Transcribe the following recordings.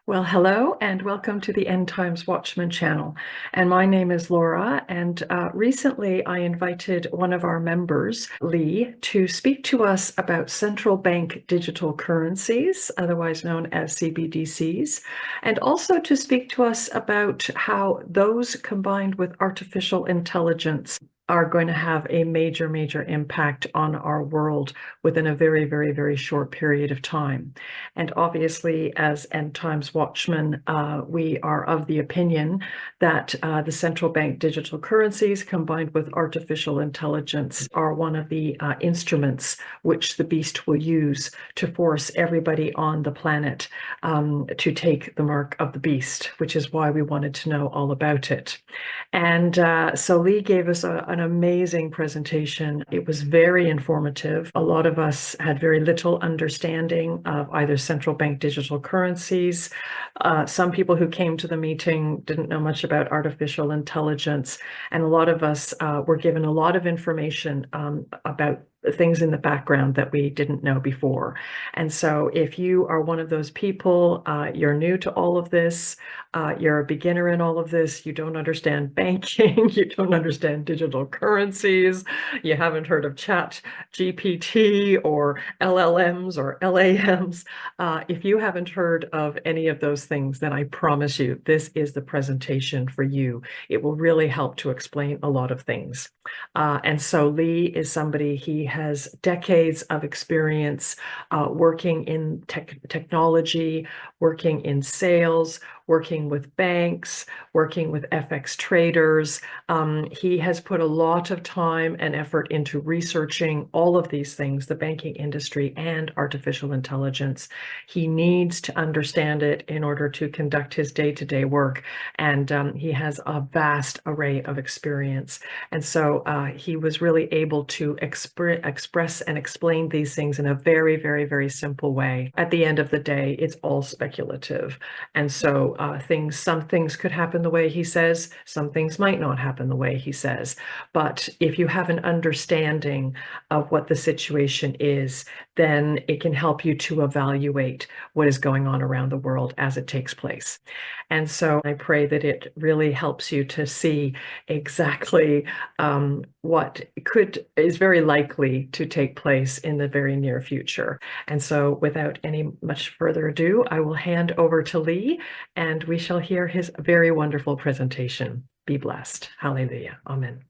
Well, hello and welcome to the End Times Watchman channel. And my name is Laura. And recently I invited one of our members, Lee, to speak to us about central bank digital currencies, otherwise known as CBDCs, and also to speak to us about how those combined with artificial intelligence are going to have a major impact on our world within a very short period of time. And obviously, as End Times Watchmen, we are of the opinion that the central bank digital currencies combined with artificial intelligence are one of the instruments which the beast will use to force everybody on the planet to take the mark of the beast, which is why we wanted to know all about it. And so Lee gave us an amazing presentation. It was very informative. A lot of us had very little understanding of either central bank digital currencies. Some people who came to the meeting didn't know much about artificial intelligence. And a lot of us were given a lot of information about things in the background that we didn't know before. And so if you are one of those people, you're new to all of this, you're a beginner in all of this, you don't understand banking, you don't understand digital currencies, you haven't heard of Chat GPT or LLMs or LAMs, if you haven't heard of any of those things, then I promise you, this is the presentation for you. It will really help to explain a lot of things. And so Lee is somebody, he has decades of experience working in technology, working in sales, working with banks, working with FX traders. He has put a lot of time and effort into researching all of these things, the banking industry and artificial intelligence. He needs to understand it in order to conduct his day-to-day work. And he has a vast array of experience. And so he was really able to express and explain these things in a very simple way. At the end of the day, it's all speculative. And so some things could happen the way he says, some things might not happen the way he says. But if you have an understanding of what the situation is, then it can help you to evaluate what is going on around the world as it takes place. And so I pray that it really helps you to see exactly what is very likely to take place in the very near future. And so without any much further ado, I will hand over to Lee and we shall hear his very wonderful presentation. Be blessed. Hallelujah. Amen.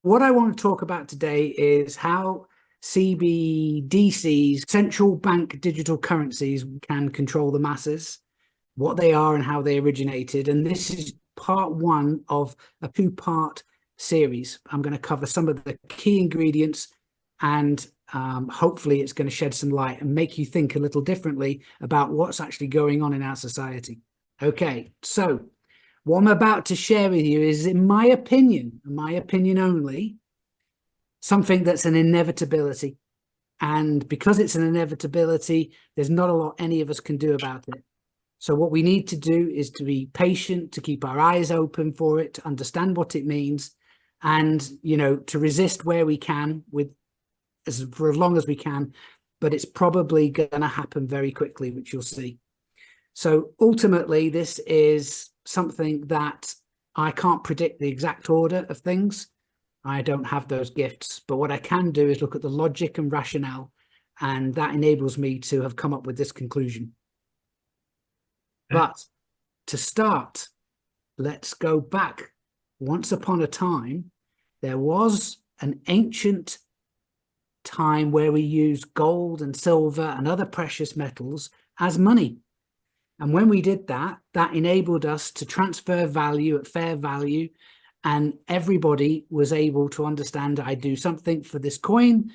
What I want to talk about today is how CBDCs, central bank digital currencies, can control the masses, what they are and how they originated. And this is part one of a two-part series. I'm going to cover some of the key ingredients and hopefully it's going to shed some light and make you think a little differently about what's actually going on in our society. Okay, so what I'm about to share with you is, in my opinion only, something that's an inevitability. And because it's an inevitability, there's not a lot any of us can do about it. So what we need to do is to be patient, to keep our eyes open for it, to understand what it means, and, you know, to resist where we can for as long as we can. But it's probably going to happen very quickly, which you'll see. So ultimately, this is something that I can't predict the exact order of things. I don't have those gifts, but what I can do is look at the logic and rationale, and that enables me to have come up with this conclusion. But to start, let's go back. Once upon a time, there was an ancient time where we used gold and silver and other precious metals as money. And when we did that, that enabled us to transfer value at fair value. And everybody was able to understand, I do something for this coin.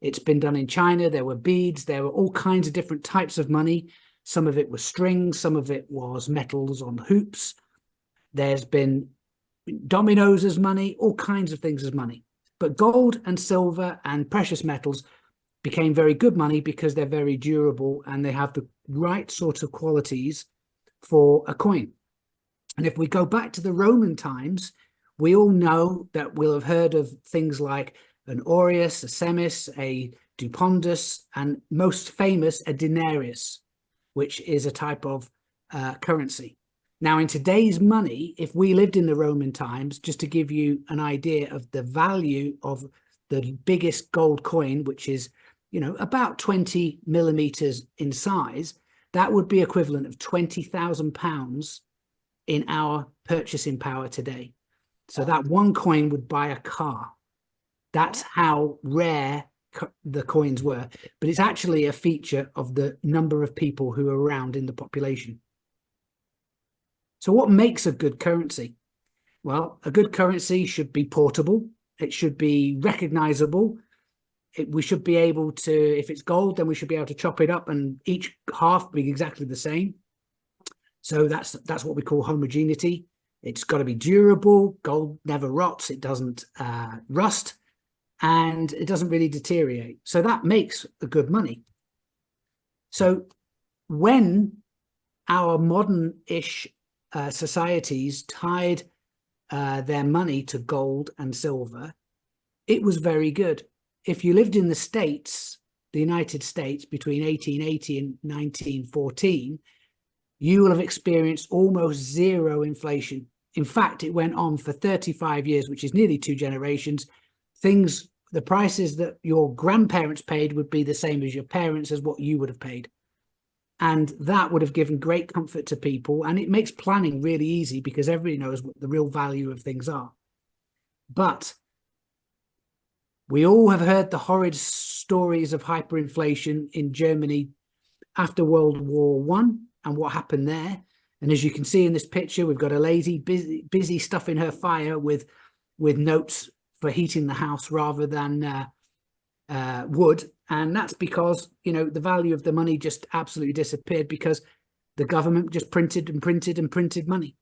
It's been done in China. There were beads. There were all kinds of different types of money. Some of it was strings. Some of it was metals on hoops. There's been dominoes as money, all kinds of things as money. But gold and silver and precious metals became very good money because they're very durable and they have the right sort of qualities for a coin. And if we go back to the Roman times, we all know that we'll have heard of things like an aureus, a semis, a dupondus, and most famous, a denarius. which is a type of currency. Now, in today's money, if we lived in the Roman times, just to give you an idea of the value of the biggest gold coin, which is, you know, about 20 millimeters in size, that would be equivalent of £20,000 in our purchasing power today. So that one coin would buy a car. That's how rare the coins were. But it's actually a feature of the number of people who are around in the population. So what makes a good currency? Well, a good currency should be portable. It should be recognizable. We should be able to, if it's gold, then we should be able to chop it up and each half be exactly the same. So that's what we call homogeneity. It's got to be durable. Gold never rots. It doesn't rust, and it doesn't really deteriorate. So that makes a good money. So when our modern-ish societies tied their money to gold and silver, it was very good. If you lived in the States, the United States, between 1880 and 1914, you will have experienced almost zero inflation. In fact, it went on for 35 years, which is nearly 2 generations. The prices that your grandparents paid would be the same as your parents, as what you would have paid. And that would have given great comfort to people. And it makes planning really easy because everybody knows what the real value of things are. But we all have heard the horrid stories of hyperinflation in Germany after World War I and what happened there. And as you can see in this picture, we've got a lady busy stuffing her fire with notes for heating the house rather than wood. And that's because, you know, the value of the money just absolutely disappeared because the government just printed and printed and printed money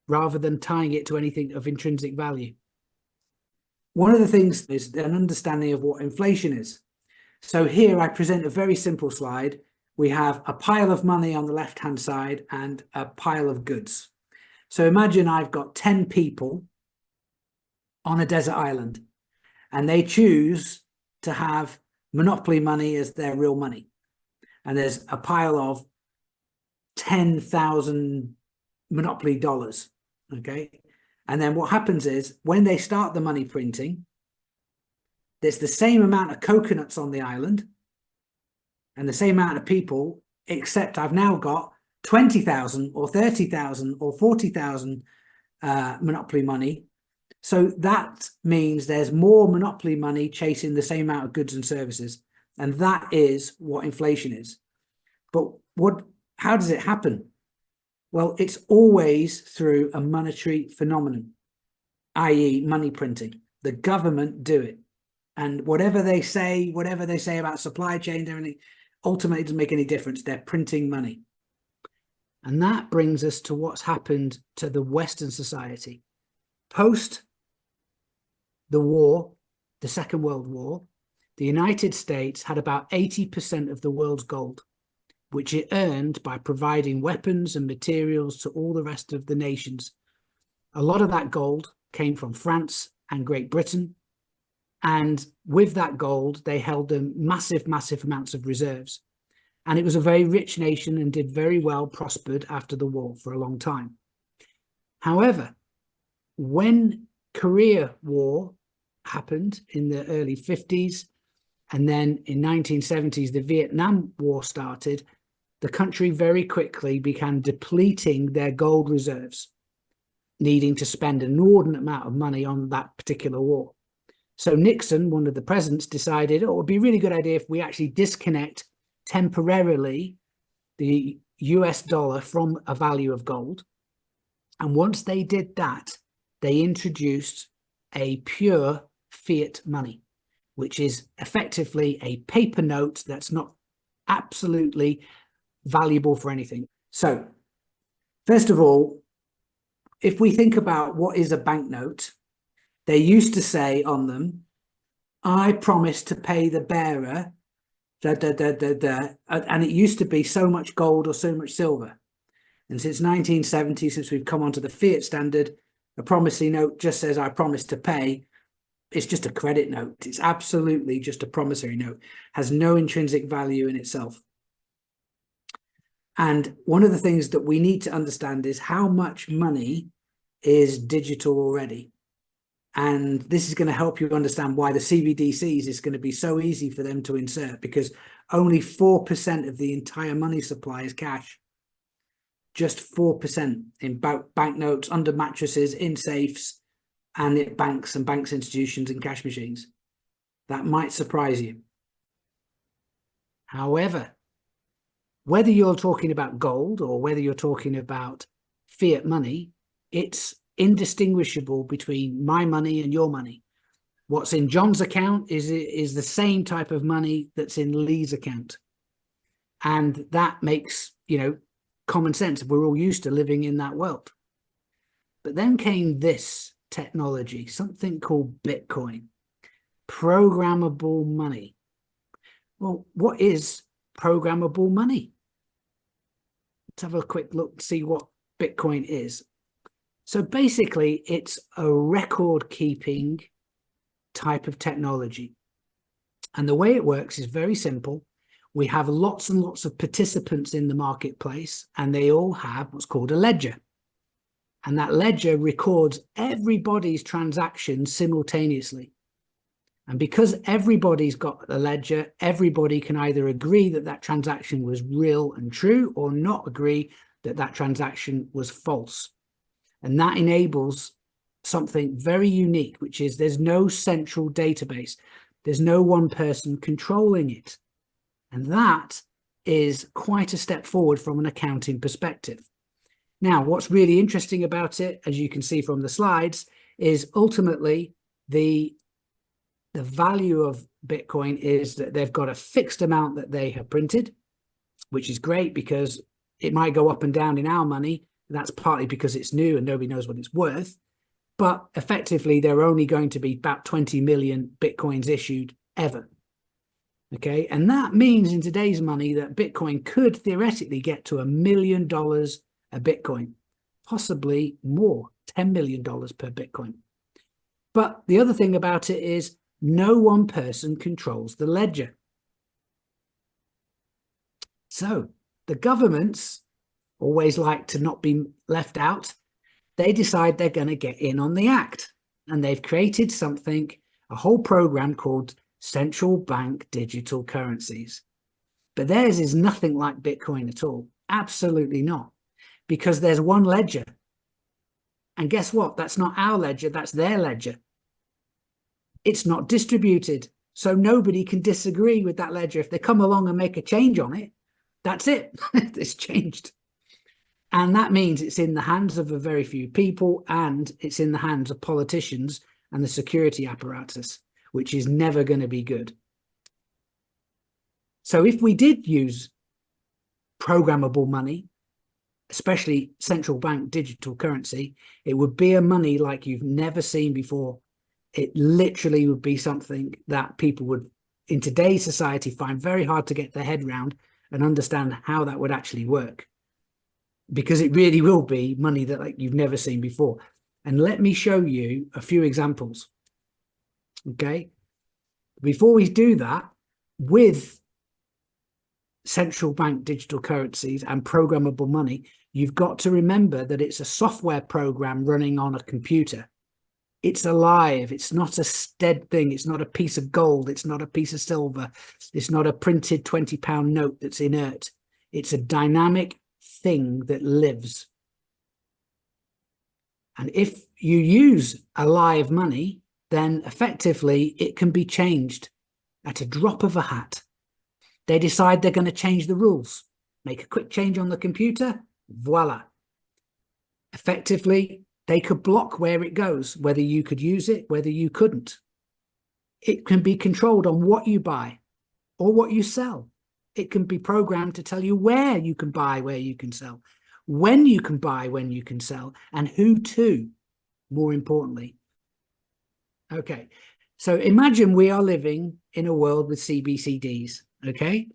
rather than tying it to anything of intrinsic value. One of the things is an understanding of what inflation is. So here I present a very simple slide. We have a pile of money on the left-hand side and a pile of goods. So imagine I've got 10 people on a desert island and they choose to have monopoly money as their real money. And there's a pile of 10,000 monopoly dollars, okay? And then what happens is when they start the money printing, there's the same amount of coconuts on the island and the same amount of people, except I've now got 20,000 or 30,000 or 40,000 monopoly money. So that means there's more monopoly money chasing the same amount of goods and services. And that is what inflation is. But how does it happen? Well, it's always through a monetary phenomenon, i.e. money printing. The government do it. And whatever they say about supply chain, everything, ultimately doesn't make any difference. They're printing money. And that brings us to what's happened to the Western society. Post the war, the Second World War, the United States had about 80% of the world's gold, which it earned by providing weapons and materials to all the rest of the nations. A lot of that gold came from France and Great Britain. And with that gold, they held them massive amounts of reserves. And it was a very rich nation and did very well, prospered after the war for a long time. However, when Korea War happened in the early 50s, and then in 1970s, the Vietnam War started, the country very quickly began depleting their gold reserves, needing to spend an inordinate amount of money on that particular war. So Nixon, one of the presidents, decided, oh, it would be a really good idea if we actually disconnect temporarily the US dollar from a value of gold. And once they did that, they introduced a pure fiat money, which is effectively a paper note that's not absolutely valuable for anything. So first of all, if we think about what is a banknote, they used to say on them, I promise to pay the bearer, and it used to be so much gold or so much silver. And since 1970, since we've come onto the fiat standard, a promissory note just says, I promise to pay. It's just a credit note. It's absolutely just a promissory note, has no intrinsic value in itself. And one of the things that we need to understand is how much money is digital already. And this is going to help you understand why the CBDCs is going to be so easy for them to insert, because only 4% of the entire money supply is cash. Just 4% in banknotes, under mattresses, in safes, and at banks and banks institutions and cash machines. That might surprise you. However, whether you're talking about gold or whether you're talking about fiat money, it's indistinguishable between my money and your money. What's in John's account is the same type of money that's in Lee's account. And that makes, common sense. We're all used to living in that world. But then came this technology, something called Bitcoin, programmable money. Well, what is programmable money? Let's have a quick look to see what Bitcoin is. So basically, it's a record-keeping type of technology. And the way it works is very simple. We have lots and lots of participants in the marketplace, and they all have what's called a ledger. And that ledger records everybody's transactions simultaneously. And because everybody's got a ledger, everybody can either agree that that transaction was real and true or not agree that that transaction was false. And that enables something very unique, which is there's no central database. There's no one person controlling it. And that is quite a step forward from an accounting perspective. Now, what's really interesting about it, as you can see from the slides, is ultimately the value of Bitcoin is that they've got a fixed amount that they have printed, which is great because it might go up and down in our money. That's partly because it's new and nobody knows what it's worth. But effectively, there are only going to be about 20 million Bitcoins issued ever. Okay, and that means in today's money that Bitcoin could theoretically get to $1 million a Bitcoin, possibly more, $10 million per Bitcoin. But the other thing about it is no one person controls the ledger. So the governments always like to not be left out. They decide they're going to get in on the act. And they've created something, a whole program called Central Bank Digital Currencies. But theirs is nothing like Bitcoin at all. Absolutely not. Because there's one ledger. And guess what? That's not our ledger. That's their ledger. It's not distributed. So nobody can disagree with that ledger. If they come along and make a change on it, that's it. It's changed. And that means it's in the hands of a very few people, and it's in the hands of politicians and the security apparatus, which is never going to be good. So if we did use programmable money, especially central bank digital currency, it would be a money like you've never seen before. It literally would be something that people would, in today's society, find very hard to get their head around and understand how that would actually work. Because it really will be money that like you've never seen before. And let me show you a few examples. Okay. Before we do that, with central bank digital currencies and programmable money, you've got to remember that it's a software program running on a computer. It's alive. It's not a dead thing. It's not a piece of gold. It's not a piece of silver. It's not a printed £20 note that's inert. It's a dynamic thing that lives. And if you use a live money, then effectively it can be changed at a drop of a hat. They decide they're going to change the rules, make a quick change on the computer, voila. Effectively, they could block where it goes, whether you could use it, whether you couldn't. It can be controlled on what you buy or what you sell. It can be programmed to tell you where you can buy, where you can sell, when you can buy, when you can sell, and who to, more importantly. Okay, so imagine we are living in a world with CBDCs, okay?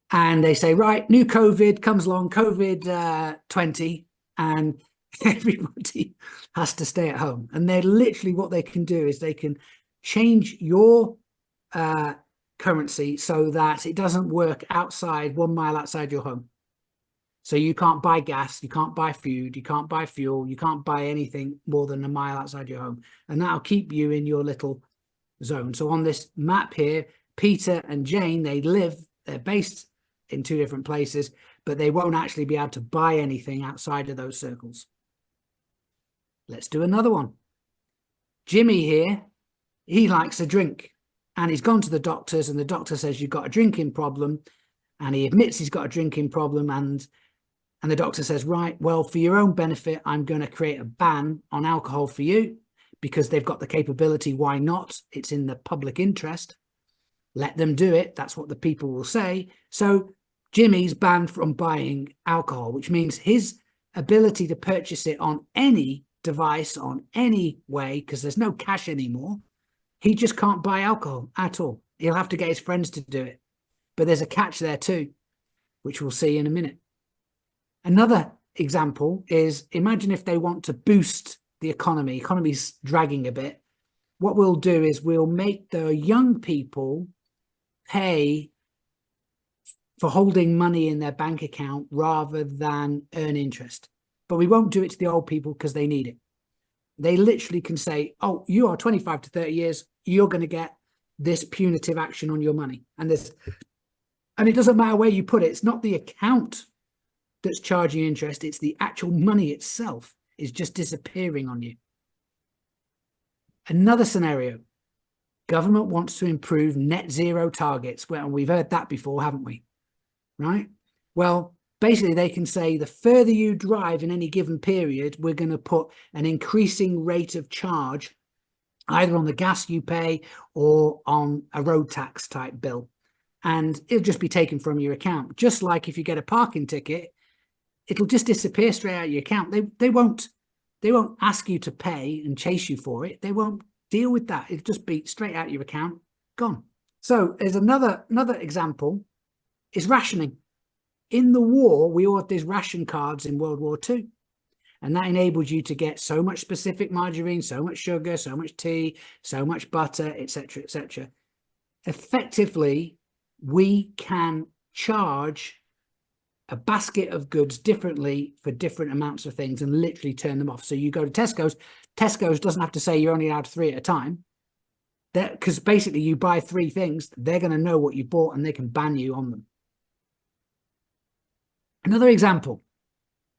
And they say, right, new COVID comes along, COVID-20, and everybody has to stay at home. And they're literally, what they can do is they can change your currency so that it doesn't work outside, 1 mile outside your home. So you can't buy gas, you can't buy food, you can't buy fuel, you can't buy anything more than a mile outside your home. And that'll keep you in your little zone. So on this map here, Peter and Jane, they're based in two different places, but they won't actually be able to buy anything outside of those circles. Let's do another one. Jimmy here, he likes a drink, and he's gone to the doctors, and the doctor says you've got a drinking problem, and he admits he's got a drinking problem, and the doctor says, right, well, for your own benefit, I'm going to create a ban on alcohol for you because they've got the capability. Why not? It's in the public interest. Let them do it. That's what the people will say. So Jimmy's banned from buying alcohol, which means his ability to purchase it on any device, on any way, because there's no cash anymore, he just can't buy alcohol at all. He'll have to get his friends to do it. But there's a catch there too, which we'll see in a minute. Another example is, imagine if they want to boost the economy. Economy's dragging a bit. What we'll do is we'll make the young people pay for holding money in their bank account rather than earn interest. But we won't do it to the old people because they need it. They literally can say, oh, you are 25 to 30 years, you're going to get this punitive action on your money. And it doesn't matter where you put it. It's not the account that's charging interest. It's the actual money itself is just disappearing on you. Another scenario, government wants to improve net zero targets. Well, we've heard that before, haven't we? Right? Well, basically they can say the further you drive in any given period, we're going to put an increasing rate of charge either on the gas you pay or on a road tax type bill. And it'll just be taken from your account. Just like if you get a parking ticket, it'll just disappear straight out of your account. They won't ask you to pay and chase you for it. They won't deal with that. It'll just be straight out of your account, gone. So there's another example is rationing. In the war, we all had these ration cards in World War II. And that enabled you to get so much specific margarine, so much sugar, so much tea, so much butter, etc., etc. Effectively, we can charge a basket of goods differently for different amounts of things and literally turn them off. So you go to Tesco's doesn't have to say you're only allowed 3 at a time. Because basically you buy 3 things, they're going to know what you bought and they can ban you on them. Another example,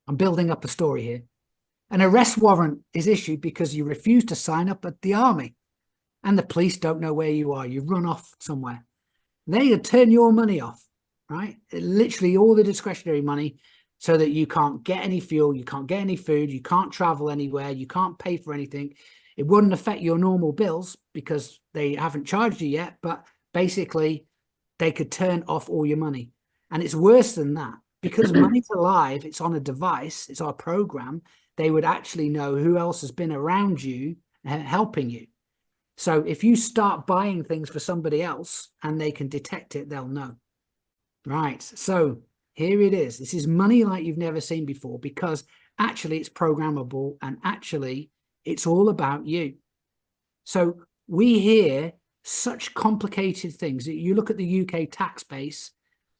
I'm building up a story here. An arrest warrant is issued because you refuse to sign up at the army and the police don't know where you are. You run off somewhere. They turn your money off, right? Literally all the discretionary money so that you can't get any fuel, you can't get any food, you can't travel anywhere, you can't pay for anything. It wouldn't affect your normal bills because they haven't charged you yet, but basically they could turn off all your money. And it's worse than that. Because money's alive, it's on a device, it's our program, they would actually know who else has been around you helping you. So if you start buying things for somebody else and they can detect it, they'll know. Right, so here it is. This is money like you've never seen before because actually it's programmable and actually it's all about you. So we hear such complicated things. You look at the UK tax base,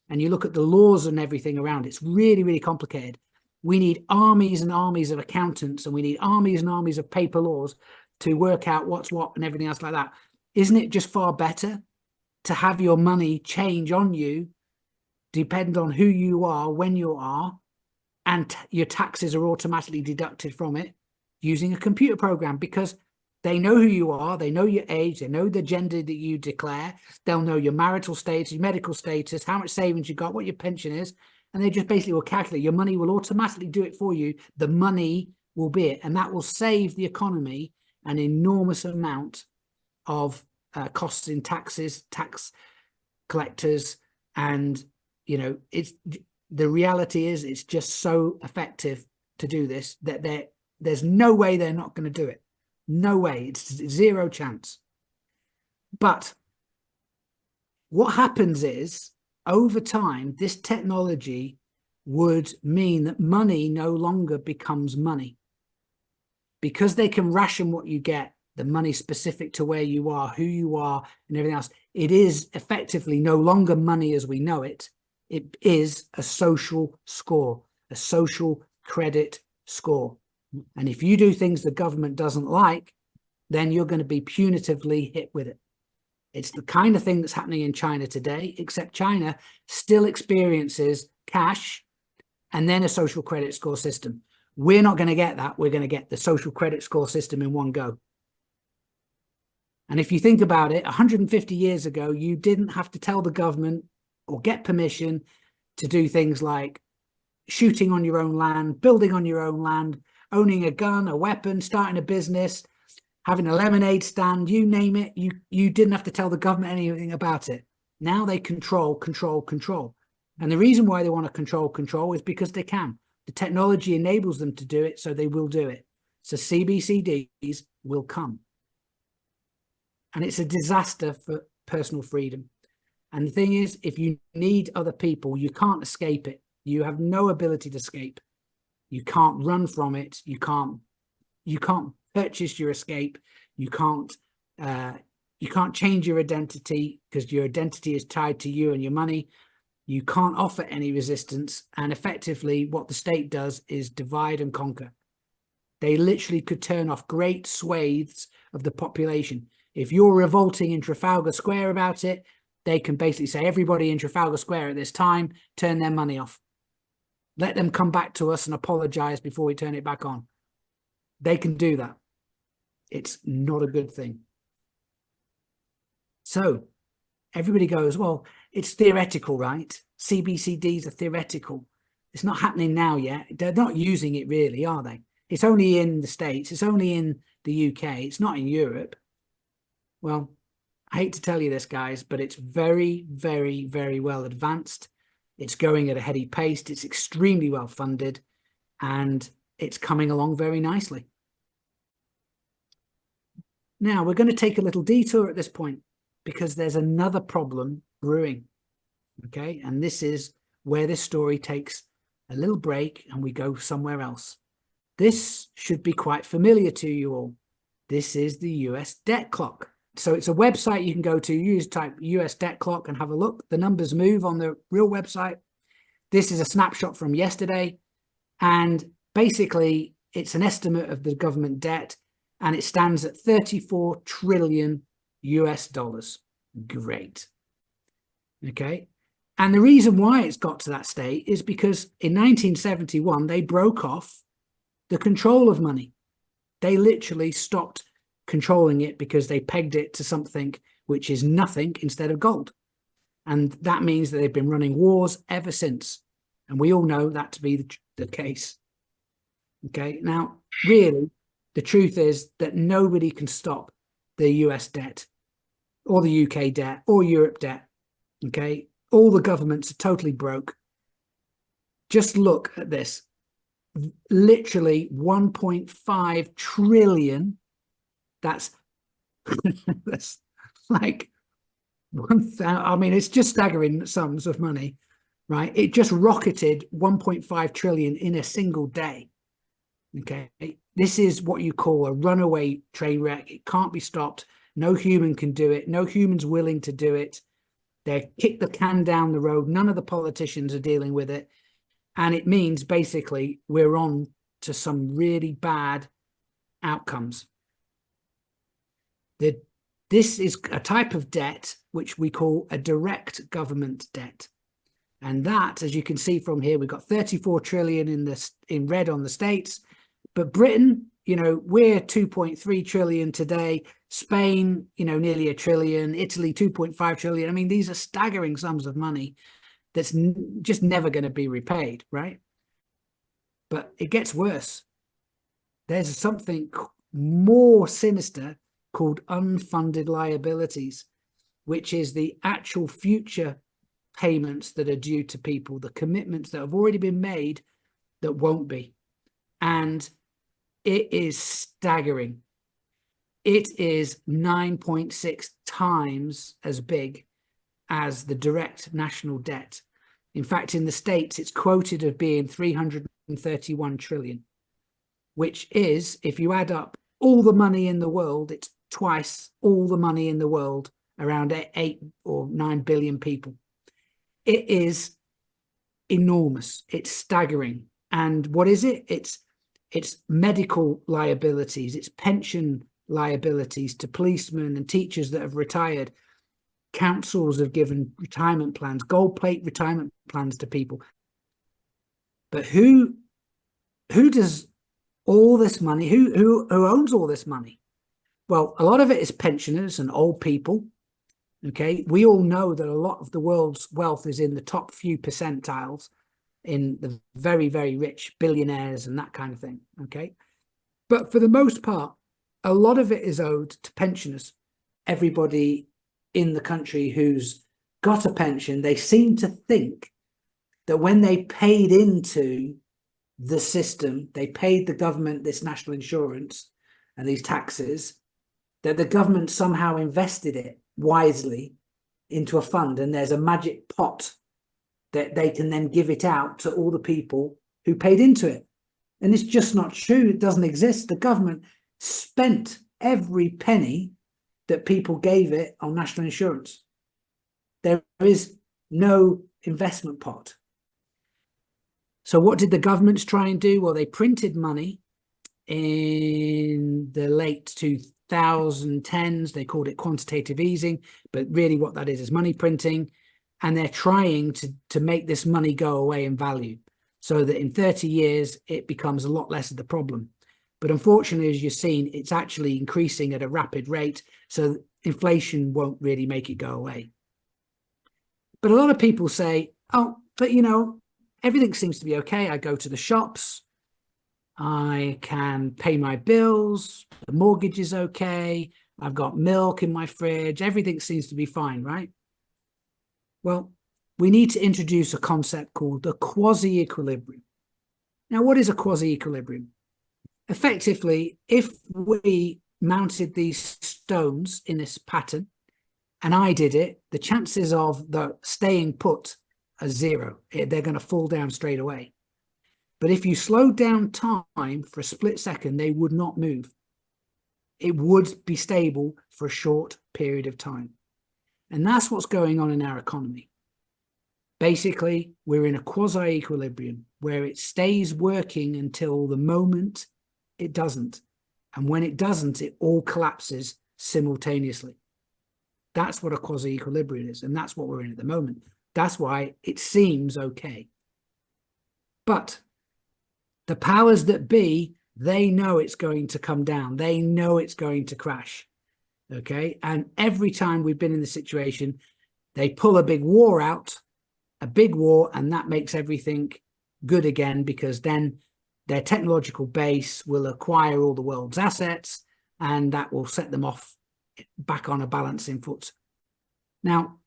and you look at the laws and everything around, it's really, really complicated. We need armies and armies of accountants, and we need armies and armies of paper laws to work out what's what and everything else like that. Isn't it just far better to have your money change on you, depend on who you are, when you are, and your taxes are automatically deducted from it using a computer program? Because they know who you are, they know your age, they know the gender that you declare, they'll know your marital status, your medical status, how much savings you got, what your pension is, and they just basically will calculate. Your money will automatically do it for you. The money will be it, and that will save the economy an enormous amount of costs in taxes, tax collectors, and it's the reality is it's just so effective to do this that there's no way they're not going to do it. No way. It's zero chance. But what happens is, over time, this technology would mean that money no longer becomes money. Because they can ration what you get, the money specific to where you are, who you are, and everything else, it is effectively no longer money as we know it. It is a social score. a social credit score. And if you do things the government doesn't like, then you're going to be punitively hit with it. It's the kind of thing that's happening in China today, except China still experiences cash and then a social credit score system. We're not going to get that. We're going to get the social credit score system in one go. And if you think about it, 150 years ago, you didn't have to tell the government or get permission to do things like shooting on your own land, building on your own land, owning a gun, a weapon, starting a business, having a lemonade stand, you name it. You didn't have to tell the government anything about it. Now they control. And the reason why they want to control is because they can. The technology enables them to do it, so they will do it. So CBDCs will come. And it's a disaster for personal freedom. And the thing is, if you need other people, you can't escape it. You have no ability to escape. You can't run from it. You can't purchase your escape. You can't change your identity because your identity is tied to you and your money. You can't offer any resistance. And effectively, what the state does is divide and conquer. They literally could turn off great swathes of the population. If you're revolting in Trafalgar Square about it, they can basically say, everybody in Trafalgar Square at this time, turn their money off. Let them come back to us and apologize before we turn it back on. They can do that. It's not a good thing. So everybody goes, well, it's theoretical, right? CBCDs are theoretical. It's not happening now yet. They're not using it really, are they? It's only in the States. It's only in the UK. It's not in Europe. Well, I hate to tell you this, guys, but it's very, very, very well advanced. It's going at a heady pace. It's extremely well funded, and it's coming along very nicely. Now, we're going to take a little detour at this point because there's another problem brewing, okay? And this is where this story takes a little break and we go somewhere else. This should be quite familiar to you all. This is the US debt clock. So it's a website you can go to. You just type US debt clock and have a look. The numbers move on the real website. This is a snapshot from yesterday. And basically, it's an estimate of the government debt, and it stands at 34 trillion US dollars. Great. Okay. And the reason why it's got to that state is because in 1971, they broke off the control of money. They literally stopped controlling it because they pegged it to something which is nothing instead of gold. And that means that they've been running wars ever since. And we all know that to be the case. Okay. Now, really, the truth is that nobody can stop the US debt or the UK debt or Europe debt. Okay. All the governments are totally broke. Just look at this. Literally 1.5 trillion. That's like 1,000. I mean, it's just staggering sums of money, right? It just rocketed 1.5 trillion in a single day. Okay. This is what you call a runaway train wreck. It can't be stopped. No human can do it. No human's willing to do it. They kick the can down the road. None of the politicians are dealing with it. And it means basically we're on to some really bad outcomes. This is a type of debt which we call a direct government debt. And that, as you can see from here, we've got 34 trillion in red on the States. But Britain, you know, we're 2.3 trillion today. Spain, you know, nearly 1 trillion. Italy, 2.5 trillion. I mean, these are staggering sums of money that's just never going to be repaid, right? But it gets worse. There's something more sinister called unfunded liabilities, which is the actual future payments that are due to people, the commitments that have already been made that won't be. And it is staggering. It is 9.6 times as big as the direct national debt. In fact, in the States, it's quoted as being 331 trillion, which is, if you add up all the money in the world, it's twice all the money in the world, around 8 or 9 billion people. It is enormous. It's staggering. And what is it? It's medical liabilities, it's pension liabilities to policemen and teachers that have retired. Councils have given retirement plans, gold plate retirement plans to people. But who does all this money, who owns all this money? Well, a lot of it is pensioners and old people. Okay, we all know that a lot of the world's wealth is in the top few percentiles, in the very, very rich billionaires and that kind of thing. Okay, but for the most part, a lot of it is owed to pensioners. Everybody in the country who's got a pension, they seem to think that when they paid into the system, they paid the government this national insurance and these taxes, that the government somehow invested it wisely into a fund, and there's a magic pot that they can then give it out to all the people who paid into it. And it's just not true. It doesn't exist. The government spent every penny that people gave it on national insurance. There is no investment pot. So what did the governments try and do? Well, they printed money in the late 2010s. They called it quantitative easing, but really what that is money printing. And they're trying to make this money go away in value so that in 30 years, it becomes a lot less of the problem. But unfortunately, as you've seen, it's actually increasing at a rapid rate. So inflation won't really make it go away. But a lot of people say, oh, but you know, everything seems to be okay. I go to the shops, I can pay my bills, the mortgage is okay, I've got milk in my fridge, everything seems to be fine, right? Well, we need to introduce a concept called the quasi-equilibrium. Now, what is a quasi-equilibrium? Effectively, if we mounted these stones in this pattern, and I did it, the chances of the staying put are zero. They're going to fall down straight away. But if you slowed down time for a split second, they would not move. It would be stable for a short period of time. And that's what's going on in our economy. Basically, we're in a quasi-equilibrium where it stays working until the moment it doesn't. And when it doesn't, it all collapses simultaneously. That's what a quasi-equilibrium is. And that's what we're in at the moment. That's why it seems okay. But the powers that be, they know it's going to come down. They know it's going to crash. Okay. And every time we've been in the situation, they pull a big war out, and that makes everything good again, because then their technological base will acquire all the world's assets, and that will set them off back on a balancing foot. Now,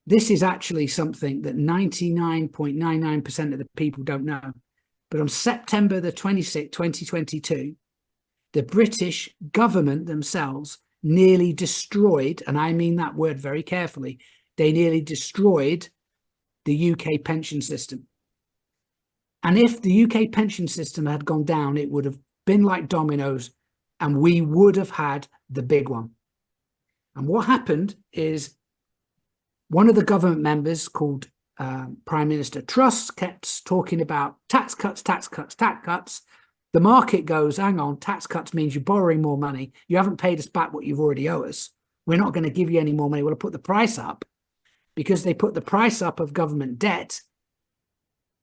this is actually something that 99.99% of the people don't know. But on September the 26th, 2022, the British government themselves nearly destroyed, and I mean that word very carefully, they nearly destroyed the UK pension system. And if the UK pension system had gone down, it would have been like dominoes, and we would have had the big one. And what happened is one of the government members, called Prime Minister Truss, kept talking about tax cuts, tax cuts, tax cuts. The market goes, hang on, tax cuts means you're borrowing more money. You haven't paid us back what you've already owe us. We're not going to give you any more money. We'll put the price up. Because they put the price up of government debt,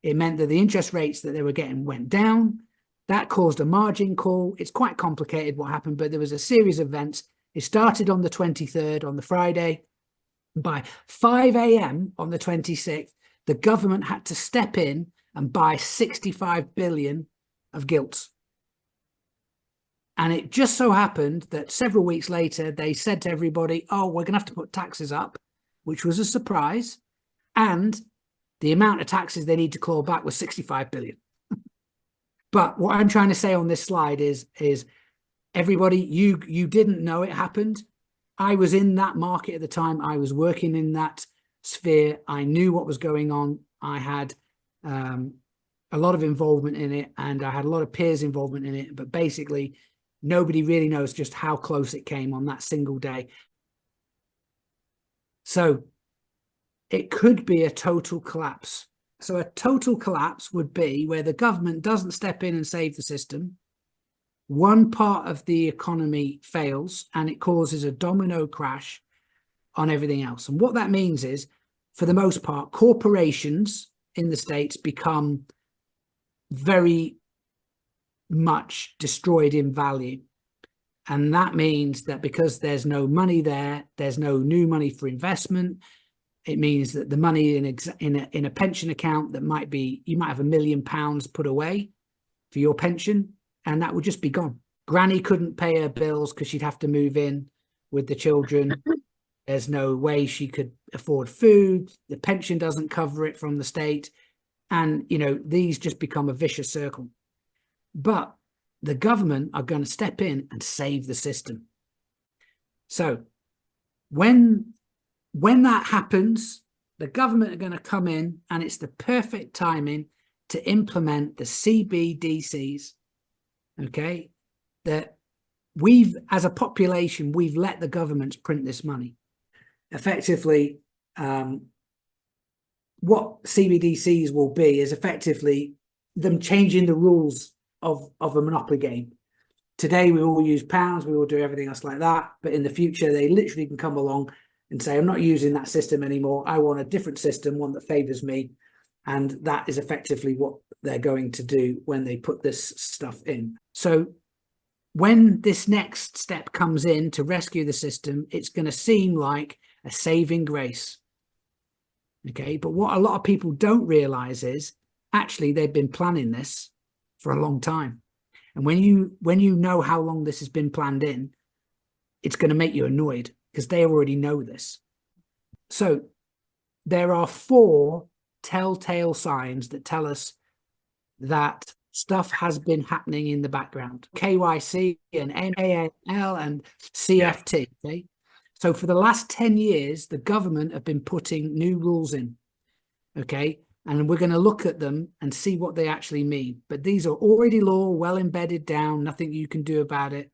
it meant that the interest rates that they were getting went down. That caused a margin call. It's quite complicated what happened, but there was a series of events. It started on the 23rd, on the Friday. By 5 a.m. on the 26th, the government had to step in and buy 65 billion of gilts. And it just so happened that several weeks later, they said to everybody, oh, we're going to have to put taxes up, which was a surprise. And the amount of taxes they need to claw back was 65 billion. But what I'm trying to say on this slide is everybody, you didn't know it happened. I was in that market at the time. I was working in that sphere. I knew what was going on. I had a lot of involvement in it, and I had a lot of peers' involvement in it. But basically, nobody really knows just how close it came on that single day. So it could be a total collapse So a total collapse would be where the government doesn't step in and save the system. One part of the economy fails and it causes a domino crash on everything else. And what that means is, for the most part, corporations in the States become very much destroyed in value. And that means that because there's no money there, there's no new money for investment. It means that the money in a pension account that might be, you might have £1 million put away for your pension, and that would just be gone. Granny couldn't pay her bills because she'd have to move in with the children. There's no way she could afford food. The pension doesn't cover it from the state. And, you know, these just become a vicious circle. But the government are going to step in and save the system. So when that happens, the government are going to come in, and it's the perfect timing to implement the CBDCs, okay, that we've, as a population, we've let the governments print this money. Effectively, what CBDCs will be is effectively them changing the rules of a monopoly game. Today, we all use pounds, we all do everything else like that. But in the future, they literally can come along and say, I'm not using that system anymore. I want a different system, one that favors me. And that is effectively what they're going to do when they put this stuff in. So when this next step comes in to rescue the system, it's going to seem like a saving grace. Okay, but what a lot of people don't realize is actually they've been planning this for a long time. And when you know how long this has been planned in, it's going to make you annoyed because they already know this. So there are 4 telltale signs that tell us that stuff has been happening in the background. KYC and NAAL and CFT. Okay. So for the last 10 years, the government have been putting new rules in. Okay. And we're going to look at them and see what they actually mean. But these are already law, well embedded down, nothing you can do about it.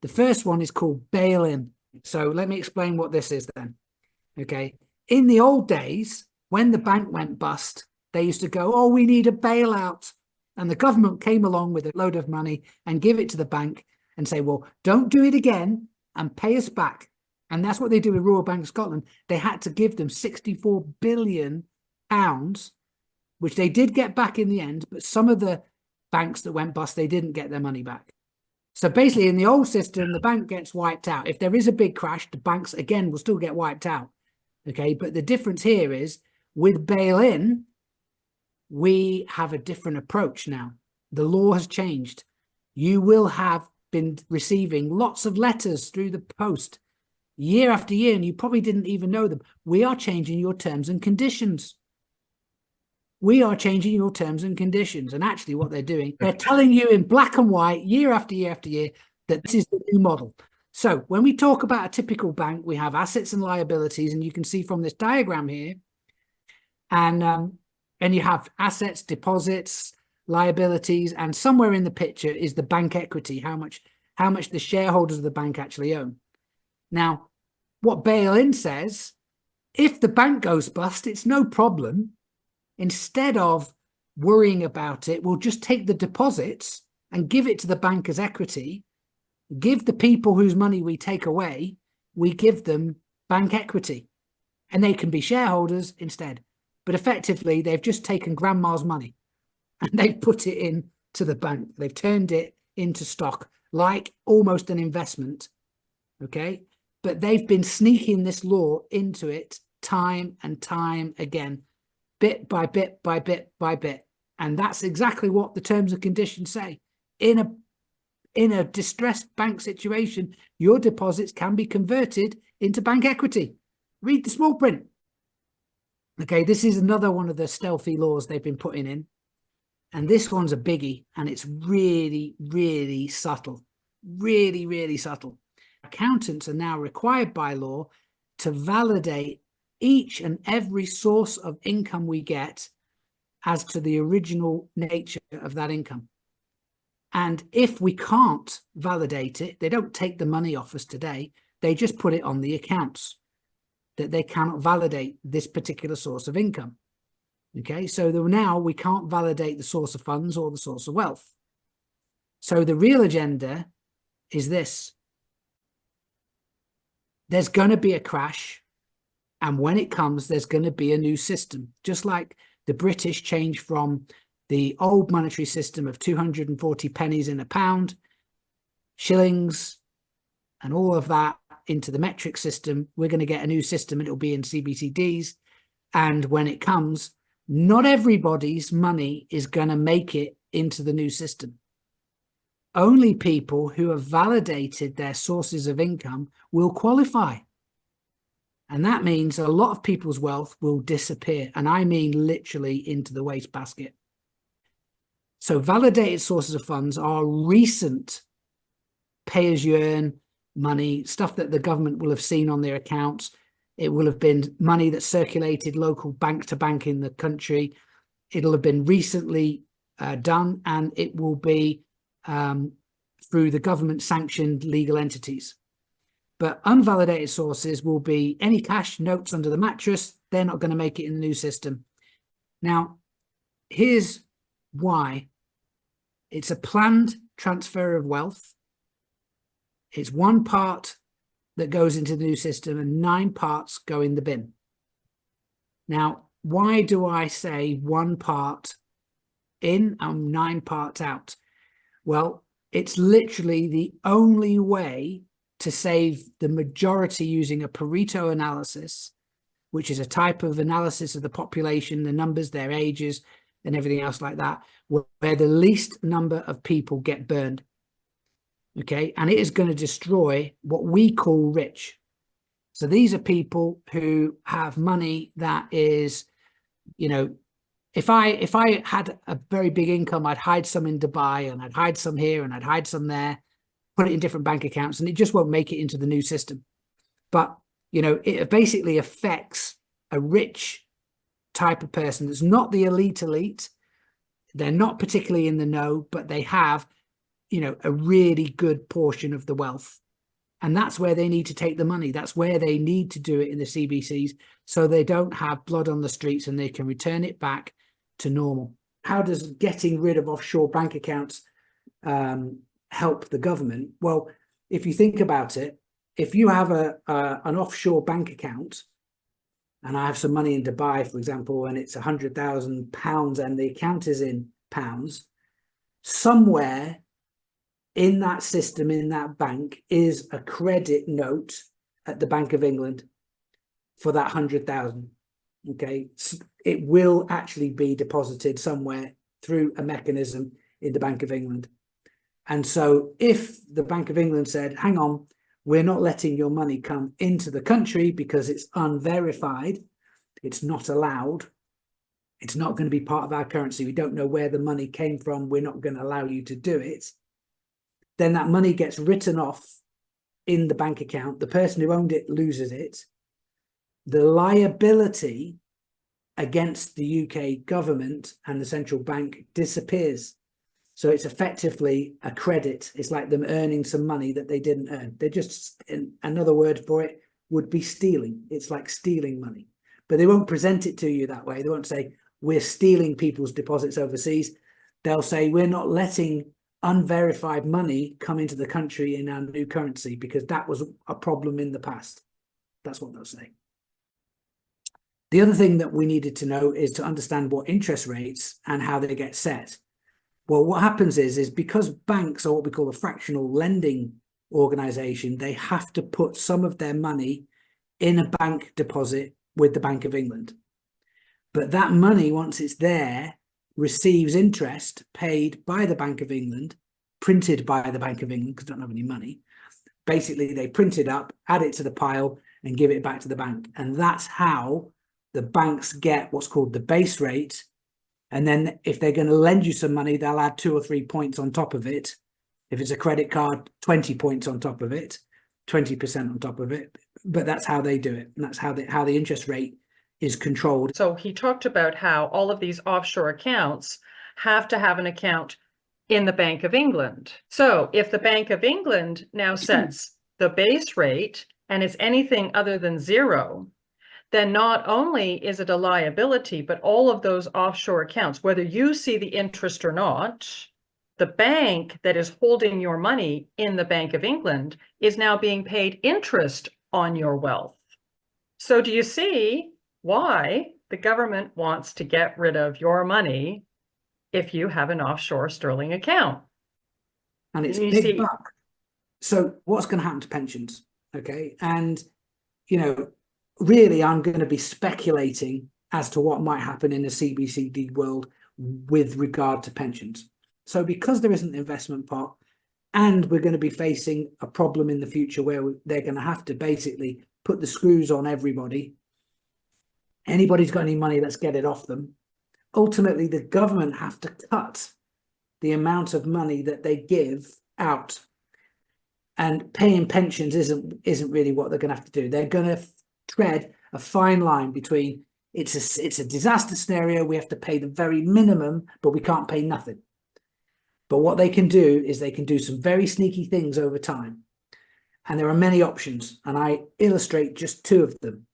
The first one is called bail-in. So let me explain what this is then. Okay. In the old days, when the bank went bust, they used to go, oh, we need a bailout. And the government came along with a load of money and give it to the bank and say, well, don't do it again and pay us back. And that's what they do with Royal Bank of Scotland. They had to give them £64 billion, which they did get back in the end. But some of the banks that went bust, they didn't get their money back. So basically, in the old system, the bank gets wiped out. If there is a big crash, the banks, again, will still get wiped out. Okay, but the difference here is with bail-in, we have a different approach now. The law has changed. You will have been receiving lots of letters through the post year after year, and you probably didn't even know them. We are changing your terms and conditions. We are changing your terms and conditions. And actually what they're doing, they're telling you in black and white, year after year after year, that this is the new model. So when we talk about a typical bank, we have assets and liabilities, and you can see from this diagram here, and you have assets, deposits, liabilities, and somewhere in the picture is the bank equity, how much the shareholders of the bank actually own. Now, what bail-in says, if the bank goes bust, it's no problem. Instead of worrying about it, we'll just take the deposits and give it to the bank as equity, give the people whose money we take away, we give them bank equity, and they can be shareholders instead. But effectively, they've just taken grandma's money and they've put it into the bank. They've turned it into stock, like almost an investment. Okay. But they've been sneaking this law into it time and time again, bit by bit by bit by bit. And that's exactly what the terms and conditions say. In a distressed bank situation, your deposits can be converted into bank equity. Read the small print. Okay, this is another one of the stealthy laws they've been putting in. And this one's a biggie, and it's really, really subtle. Really, really subtle. Accountants are now required by law to validate each and every source of income we get as to the original nature of that income. And if we can't validate it, they don't take the money off us today. They just put it on the accounts that they cannot validate this particular source of income. Okay, so now we can't validate the source of funds or the source of wealth. So the real agenda is this. There's going to be a crash, and when it comes, there's going to be a new system. Just like the British changed from the old monetary system of 240 pennies in a pound, shillings, and all of that into the metric system, we're going to get a new system. It'll be in CBDCs. And when it comes, not everybody's money is going to make it into the new system. Only people who have validated their sources of income will qualify. And that means a lot of people's wealth will disappear. And I mean literally into the wastebasket. So validated sources of funds are recent pay-as-you-earn money, stuff that the government will have seen on their accounts. It will have been money that circulated local bank to bank in the country. It'll have been recently done, and it will be through the government sanctioned legal entities. But unvalidated sources will be any cash, notes under the mattress. They're not going to make it in the new system. Now, here's why. It's a planned transfer of wealth. It's one part that goes into the new system and 9 parts go in the bin. Now, why do I say 1 part in and 9 parts out? Well, it's literally the only way to save the majority using a Pareto analysis, which is a type of analysis of the population, the numbers, their ages, and everything else like that, where the least number of people get burned. Okay, and it is going to destroy what we call rich. So these are people who have money that is, you know, if I had a very big income, I'd hide some in Dubai and I'd hide some here and I'd hide some there, put it in different bank accounts, and it just won't make it into the new system. But, you know, it basically affects a rich type of person that's not the elite. They're not particularly in the know, but they have, you know, a really good portion of the wealth. And that's where they need to take the money. That's where they need to do it in the CBCs, so they don't have blood on the streets and they can return it back to normal. How does getting rid of offshore bank accounts help the government? Well, if you think about it, if you have an offshore bank account, and I have some money in Dubai, for example, and it's £100,000 and the account is in pounds, somewhere in that system, in that bank, is a credit note at the Bank of England for that 100,000. Okay, it will actually be deposited somewhere through a mechanism in the Bank of England. And so if the Bank of England said, hang on, we're not letting your money come into the country because it's unverified, it's not allowed, it's not going to be part of our currency, we don't know where the money came from, we're not going to allow you to do it, then that money gets written off in the bank account. The person who owned it loses it. The liability against the UK government and the central bank disappears. So it's effectively a credit. It's like them earning some money that they didn't earn. They're just, another word for it would be stealing. It's like stealing money. But they won't present it to you that way. They won't say, we're stealing people's deposits overseas. They'll say, we're not letting unverified money come into the country in our new currency because that was a problem in the past. That's what they'll say. The other thing that we needed to know is to understand what interest rates and how they get set. Well, what happens is because banks are what we call a fractional lending organization, they have to put some of their money in a bank deposit with the Bank of England. But that money, once it's there, receives interest paid by the Bank of England, printed by the Bank of England because they don't have any money. Basically, they print it up, add it to the pile and give it back to the bank. And that's how the banks get what's called the base rate. And then if they're going to lend you some money, they'll add 2 or 3 points on top of it. If it's a credit card, 20 points on top of it, 20% on top of it. But that's how they do it. And that's how the interest rate is controlled. So he talked about how all of these offshore accounts have to have an account in the Bank of England. So if the Bank of England now sets the base rate and it's anything other than 0, then not only is it a liability, but all of those offshore accounts, whether you see the interest or not, the bank that is holding your money in the Bank of England is now being paid interest on your wealth. So do you see why the government wants to get rid of your money if you have an offshore sterling account? And it's You big see, buck. So what's going to happen to pensions? Okay. And, you know, really, I'm going to be speculating as to what might happen in the CBCD world with regard to pensions. So because there isn't an investment pot, and we're going to be facing a problem in the future where they're going to have to basically put the screws on everybody. Anybody's got any money, let's get it off them. Ultimately, the government have to cut the amount of money that they give out. And paying pensions isn't really what they're going to have to do. They're going to tread a fine line between it's a disaster scenario, we have to pay the very minimum, but we can't pay nothing. But what they can do is they can do some very sneaky things over time. And there are many options, and I illustrate just two of them.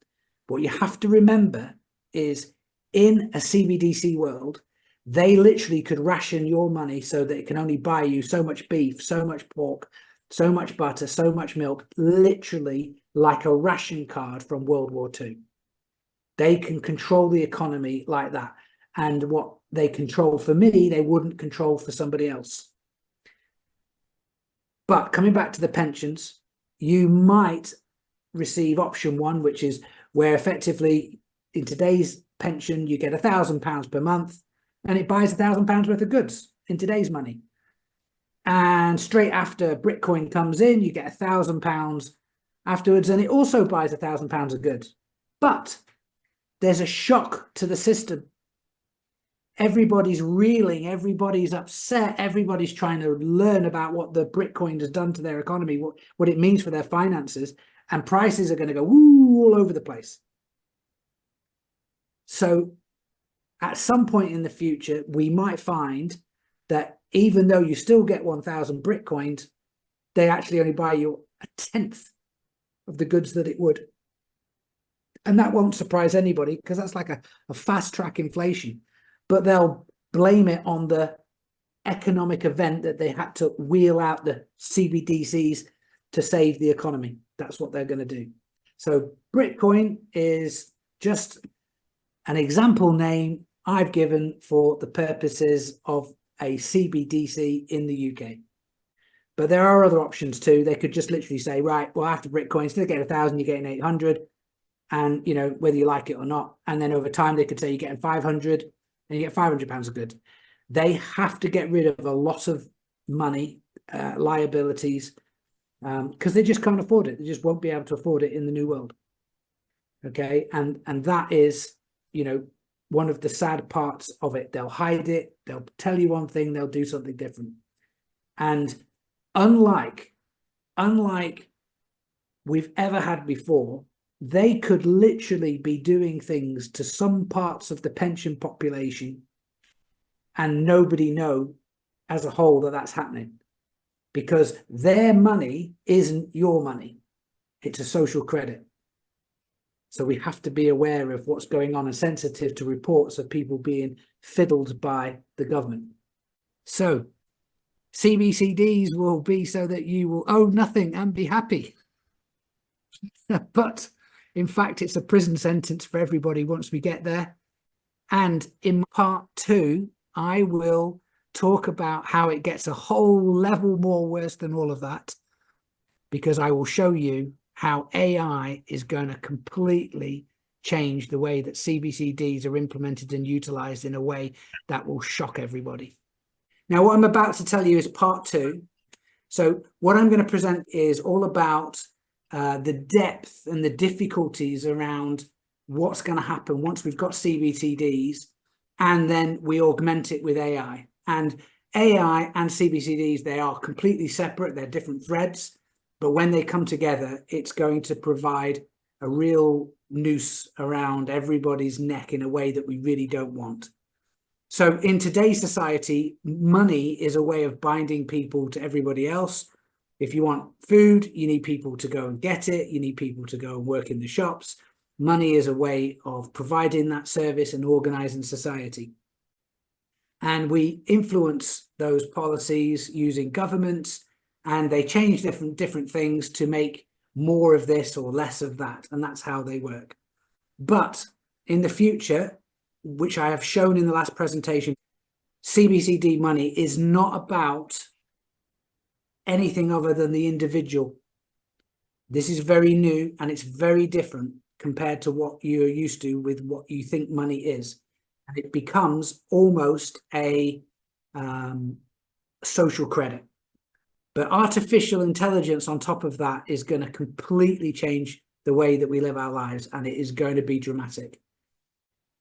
What you have to remember is in a CBDC world, they literally could ration your money so that it can only buy you so much beef, so much pork, so much butter, so much milk, literally like a ration card from World War II. They can control the economy like that. And what they control for me, they wouldn't control for somebody else. But coming back to the pensions, you might receive option one, which is where effectively in today's pension, you get £1,000 per month and it buys £1,000 worth of goods in today's money. And straight after Bitcoin comes in, you get £1,000 afterwards, and it also buys £1,000 of goods. But there's a shock to the system. Everybody's reeling, everybody's upset, everybody's trying to learn about what the Bitcoin has done to their economy, what it means for their finances, and prices are going to go woo all over the place. So at some point in the future, we might find that even though you still get 1,000 Bitcoins, they actually only buy you a tenth of the goods that it would. And that won't surprise anybody because that's like a fast track inflation. But they'll blame it on the economic event that they had to wheel out the CBDCs to save the economy. That's what they're going to do. So Bitcoin is just an example name I've given for the purposes of a CBDC in the UK. But there are other options too. They could just literally say, right, well, after Bitcoin, instead of getting 1,000, you're getting 800. And, you know, whether you like it or not. And then over time, they could say you're getting 500 and you get £500 of goods. They have to get rid of a lot of money, liabilities, because they just can't afford it. They just won't be able to afford it in the new world. Okay. And that is, you know, one of the sad parts of it. They'll hide it. They'll tell you one thing, they'll do something different. And unlike we've ever had before, they could literally be doing things to some parts of the pension population and nobody know as a whole that that's happening, because their money isn't your money. It's a social credit. So we have to be aware of what's going on and sensitive to reports of people being fiddled by the government. So CBCDs will be so that you will owe nothing and be happy. But in fact, it's a prison sentence for everybody once we get there. And in part 2, I will talk about how it gets a whole level more worse than all of that, because I will show you how AI is going to completely change the way that CBCDs are implemented and utilized in a way that will shock everybody. Now, what I'm about to tell you is part 2. So what I'm going to present is all about the depth and the difficulties around what's going to happen once we've got CBCDs, and then we augment it with AI. And AI and CBCDs, they are completely separate. They're different threads. But when they come together, it's going to provide a real noose around everybody's neck in a way that we really don't want. So in today's society, money is a way of binding people to everybody else. If you want food, you need people to go and get it. You need people to go and work in the shops. Money is a way of providing that service and organizing society. And we influence those policies using governments, and they change different things to make more of this or less of that. And that's how they work. But in the future, which I have shown in the last presentation, CBCD money is not about anything other than the individual. This is very new, and it's very different compared to what you're used to with what you think money is. And it becomes almost a social credit. But artificial intelligence on top of that is going to completely change the way that we live our lives, and it is going to be dramatic.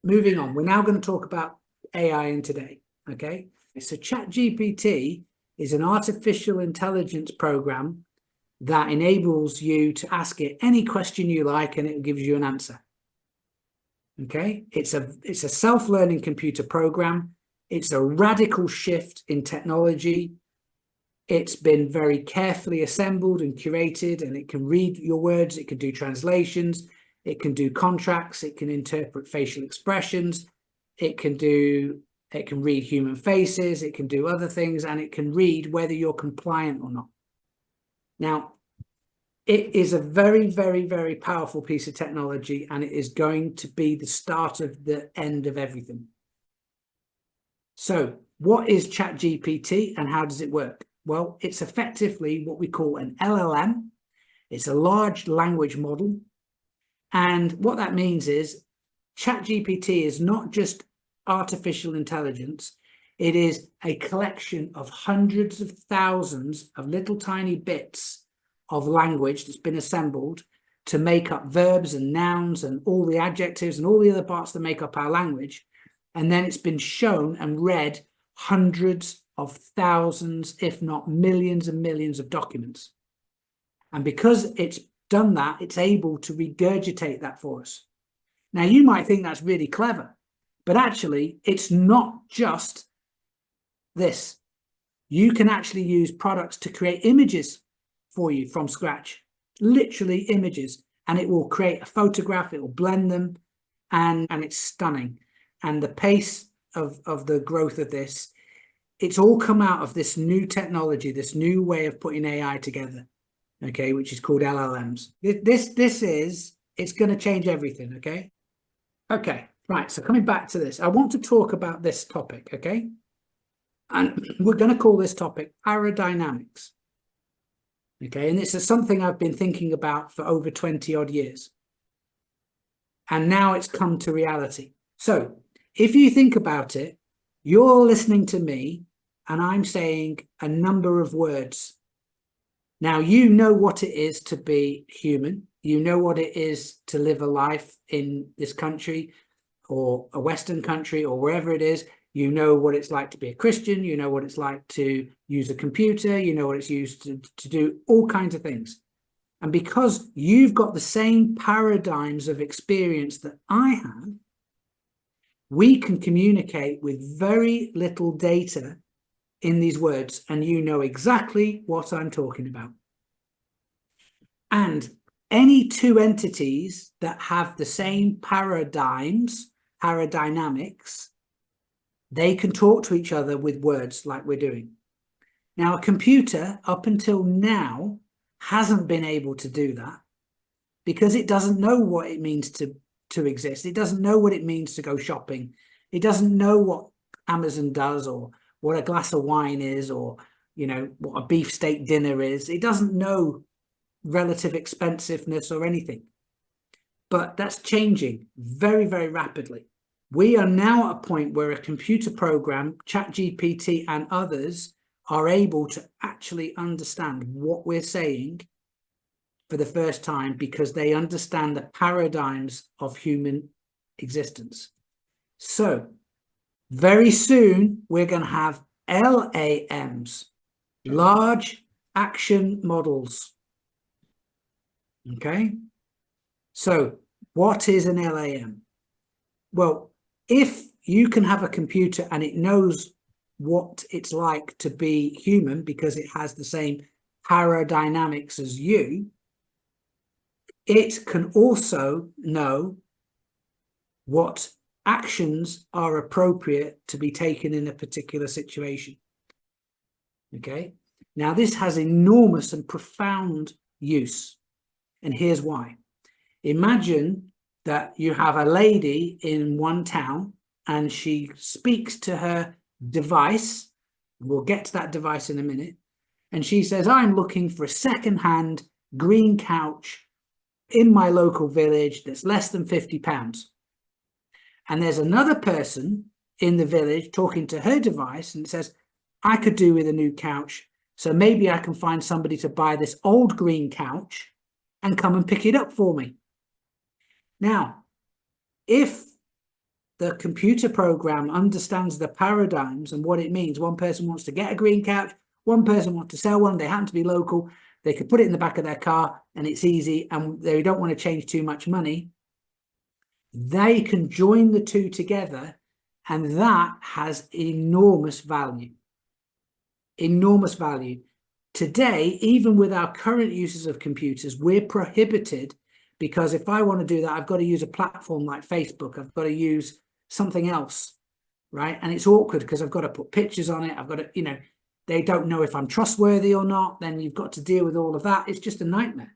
Moving on, we're now going to talk about AI in today. Okay, so ChatGPT is an artificial intelligence program that enables you to ask it any question you like, and it gives you an answer. Okay, it's a self-learning computer program. It's a radical shift in technology. It's been very carefully assembled and curated, and it can read your words. It can do translations. It can do contracts. It can interpret facial expressions. It can read human faces. It can do other things, and it can read whether you're compliant or not. Now, it is a very, very, very powerful piece of technology, and it is going to be the start of the end of everything. So what is ChatGPT and how does it work? Well, it's effectively what we call an LLM. It's a large language model. And what that means is ChatGPT is not just artificial intelligence. It is a collection of hundreds of thousands of little tiny bits of language that's been assembled to make up verbs and nouns and all the adjectives and all the other parts that make up our language. And then it's been shown and read hundreds of thousands, if not millions and millions of documents. And because it's done that, it's able to regurgitate that for us. Now, you might think that's really clever, but actually it's not just this. You can actually use products to create images for you from scratch, literally images, and it will create a photograph, it will blend them, and it's stunning. And the pace of the growth of this, it's all come out of this new technology, this new way of putting AI together, okay, which is called LLMs. It's going to change everything, okay? Okay, right, so coming back to this, I want to talk about this topic, okay? And we're going to call this topic aerodynamics. Okay, and this is something I've been thinking about for over 20 odd years. And now it's come to reality. So if you think about it, you're listening to me and I'm saying a number of words. Now, you know what it is to be human. You know what it is to live a life in this country or a Western country or wherever it is. You know what it's like to be a Christian. You know what it's like to use a computer. You know what it's used to do all kinds of things. And because you've got the same paradigms of experience that I have, we can communicate with very little data in these words, and you know exactly what I'm talking about. And any two entities that have the same paradigms, aerodynamics, they can talk to each other with words like we're doing. Now, a computer up until now hasn't been able to do that because it doesn't know what it means to exist. It doesn't know what it means to go shopping. It doesn't know what Amazon does or what a glass of wine is or, you know, what a beefsteak dinner is. It doesn't know relative expensiveness or anything. But that's changing very, very rapidly. We are now at a point where a computer program, ChatGPT and others, are able to actually understand what we're saying for the first time because they understand the paradigms of human existence. So very soon, we're going to have LAMs, large action models. Okay? So what is an LAM? Well, if you can have a computer and it knows what it's like to be human because it has the same aerodynamics as you, it can also know what actions are appropriate to be taken in a particular situation. Okay, now this has enormous and profound use, and here's why. Imagine that you have a lady in one town and she speaks to her device. We'll get to that device in a minute. And she says, I'm looking for a second-hand green couch in my local village that's less than £50. And there's another person in the village talking to her device and says, I could do with a new couch. So maybe I can find somebody to buy this old green couch and come and pick it up for me. Now, if the computer program understands the paradigms and what it means, one person wants to get a green couch, one person wants to sell one, they happen to be local, they could put it in the back of their car and it's easy and they don't want to change too much money, they can join the two together, and that has enormous value. Enormous value. Today, even with our current uses of computers, we're prohibited, because if I want to do that, I've got to use a platform like Facebook. I've got to use something else, right? And it's awkward because I've got to put pictures on it. I've got to, you know, they don't know if I'm trustworthy or not. Then you've got to deal with all of that. It's just a nightmare.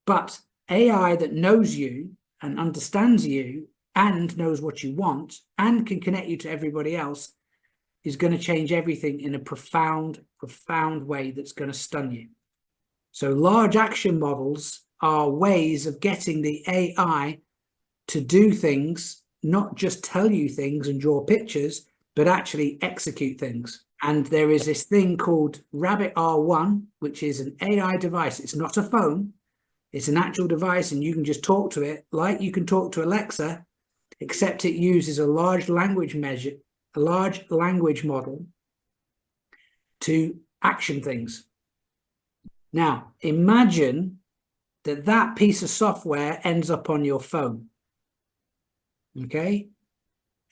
But AI that knows you and understands you and knows what you want and can connect you to everybody else is going to change everything in a profound, profound way that's going to stun you. So large action models are ways of getting the AI to do things, not just tell you things and draw pictures, but actually execute things. And there is this thing called Rabbit R1, which is an AI device. It's not a phone. It's an actual device, and you can just talk to it like you can talk to Alexa, except it uses a large language model to action things. Now, imagine that piece of software ends up on your phone. Okay?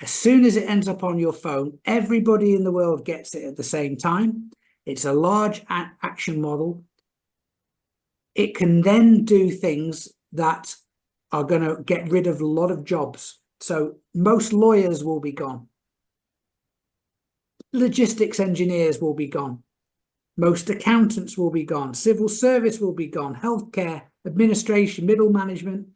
As soon as it ends up on your phone, everybody in the world gets it at the same time. It's a large action model. It can then do things that are going to get rid of a lot of jobs. So most lawyers will be gone. Logistics engineers will be gone. Most accountants will be gone. Civil service will be gone. Healthcare, administration, middle management,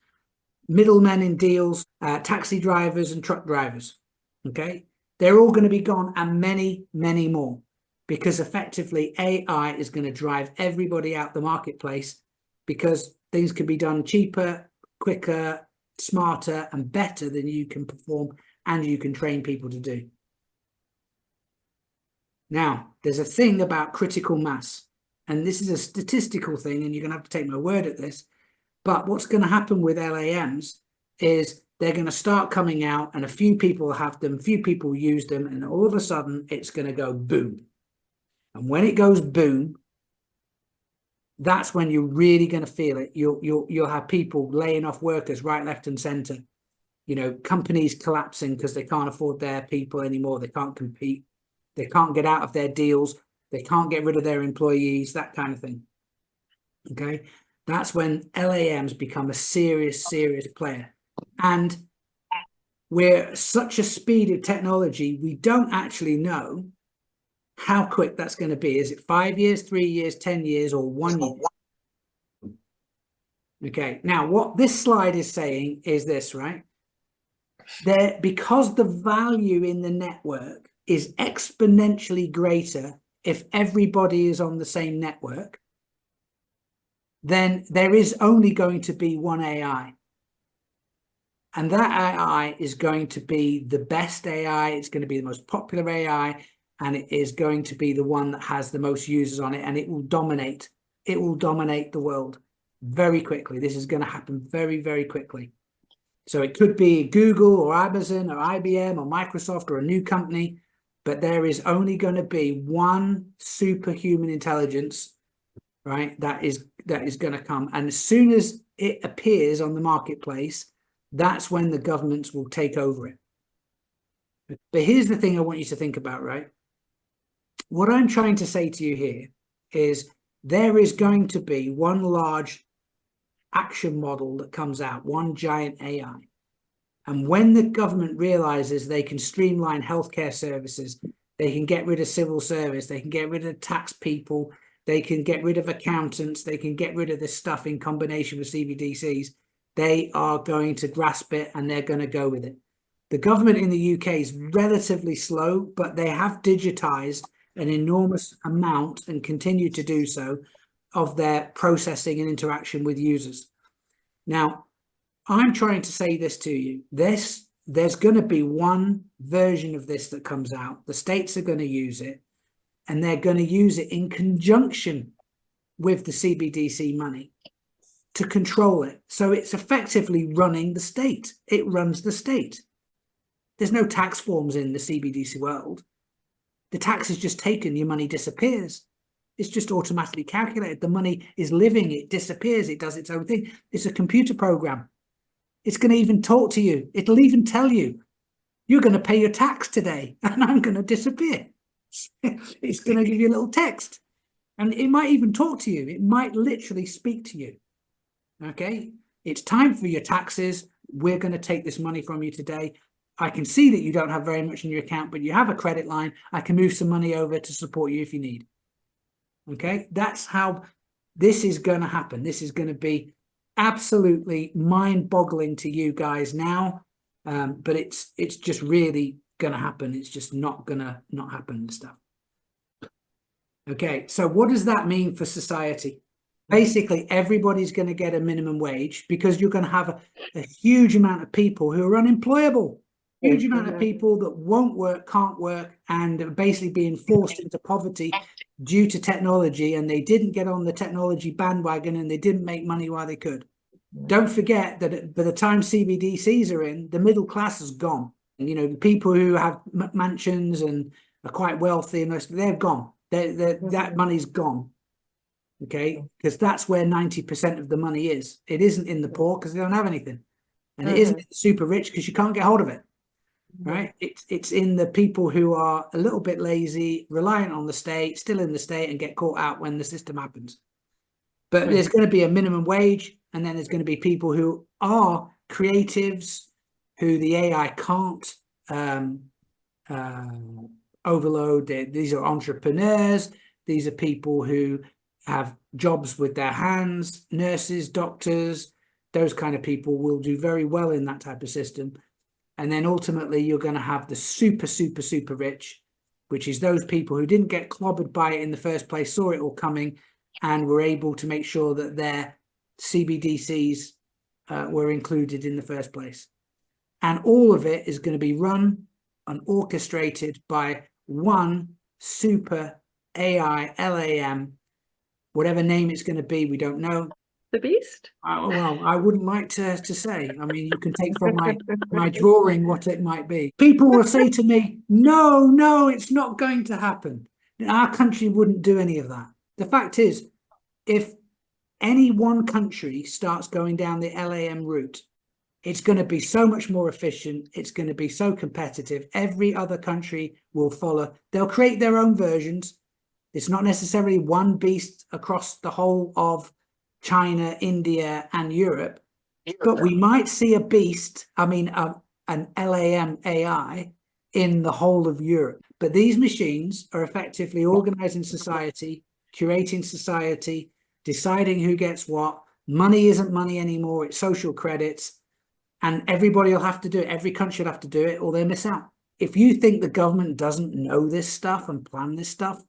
middlemen in deals, taxi drivers and truck drivers. Okay, they're all going to be gone, and many, many more, because effectively AI is going to drive everybody out the marketplace, because things can be done cheaper, quicker, smarter, and better than you can perform and you can train people to do. Now, there's a thing about critical mass, and this is a statistical thing, and you're going to have to take my word at this. But what's going to happen with LAMs is they're going to start coming out, and a few people have them, few people use them, and all of a sudden it's going to go boom. And when it goes boom, that's when you're really going to feel it. You'll have people laying off workers right, left, and center. You know, companies collapsing because they can't afford their people anymore. They can't compete. They can't get out of their deals. They can't get rid of their employees, that kind of thing. Okay, that's when LAMs become a serious, serious player. And we're such a speed of technology, we don't actually know how quick that's going to be. Is it 5 years, 3 years, 10 years, or 1 year? Okay, now what this slide is saying is this, right? Because the value in the network is exponentially greater if everybody is on the same network, then there is only going to be one AI. And that AI is going to be the best AI. It's going to be the most popular AI, and it is going to be the one that has the most users on it, and it will dominate. It will dominate the world very quickly. This is going to happen very, very quickly. So it could be Google or Amazon or IBM or Microsoft or a new company, but there is only going to be one superhuman intelligence, right? That is going to come. And as soon as it appears on the marketplace, that's when the governments will take over it. But here's the thing I want you to think about, right? What I'm trying to say to you here is there is going to be one large action model that comes out, one giant AI. And when the government realizes they can streamline healthcare services, they can get rid of civil service, they can get rid of tax people, they can get rid of accountants, they can get rid of this stuff in combination with CBDCs, they are going to grasp it and they're going to go with it. The government in the UK is relatively slow, but they have digitized an enormous amount and continue to do so of their processing and interaction with users. Now, I'm trying to say this to you. There's going to be one version of this that comes out. The states are going to use it, and they're going to use it in conjunction with the CBDC money to control it. So it's effectively running the state. It runs the state. There's no tax forms in the CBDC world. The tax is just taken, your money disappears. It's just automatically calculated. The money is living, it disappears, it does its own thing. It's a computer program. It's going to even talk to you. It'll even tell you, you're going to pay your tax today and I'm going to disappear. It's going to give you a little text. And it might even talk to you. It might literally speak to you. Okay? It's time for your taxes. We're going to take this money from you today. I can see that you don't have very much in your account, but you have a credit line. I can move some money over to support you if you need. Okay? That's how this is going to happen. This is going to be absolutely mind-boggling to you guys now, but it's just really going to happen. It's just not going to not happen and stuff. Okay, so what does that mean for society? Basically, everybody's going to get a minimum wage because you're going to have a huge amount of people who are unemployable, huge amount of people that won't work, can't work, and are basically being forced into poverty due to technology, and they didn't get on the technology bandwagon and they didn't make money while they could. Don't forget that by the time CBDCs are in, the middle class is gone. And, you know, the people who have mansions and are quite wealthy, and they're gone. That money's gone. Okay, because that's where 90% of the money is. It isn't in the poor because they don't have anything, and it isn't in the super rich because you can't get hold of it. Right? It's in the people who are a little bit lazy, reliant on the state, still in the state, and get caught out when the system happens. But there's going to be a minimum wage, and then there's going to be people who are creatives, who the AI can't overload. These are entrepreneurs. These are people who have jobs with their hands, nurses, doctors. Those kind of people will do very well in that type of system. And then ultimately, you're going to have the super, super, super rich, which is those people who didn't get clobbered by it in the first place, saw it all coming, and were able to make sure that their CBDCs were included in the first place. And all of it is going to be run and orchestrated by one super AI, LAM, whatever name it's going to be, we don't know. The beast? Well, I wouldn't like to say. I mean, you can take from my drawing what it might be. People will say to me, no, it's not going to happen. Our country wouldn't do any of that. The fact is, if any one country starts going down the LAM route, it's going to be so much more efficient. It's going to be so competitive. Every other country will follow. They'll create their own versions. It's not necessarily one beast across the whole of China, India, and Europe, but we might see a beast, an LAM AI in the whole of Europe. But these machines are effectively organizing society, curating society, deciding who gets what. Money isn't money anymore, it's social credits, and everybody will have to do it. Every country will have to do it, or they miss out. If you think the government doesn't know this stuff and plan this stuff,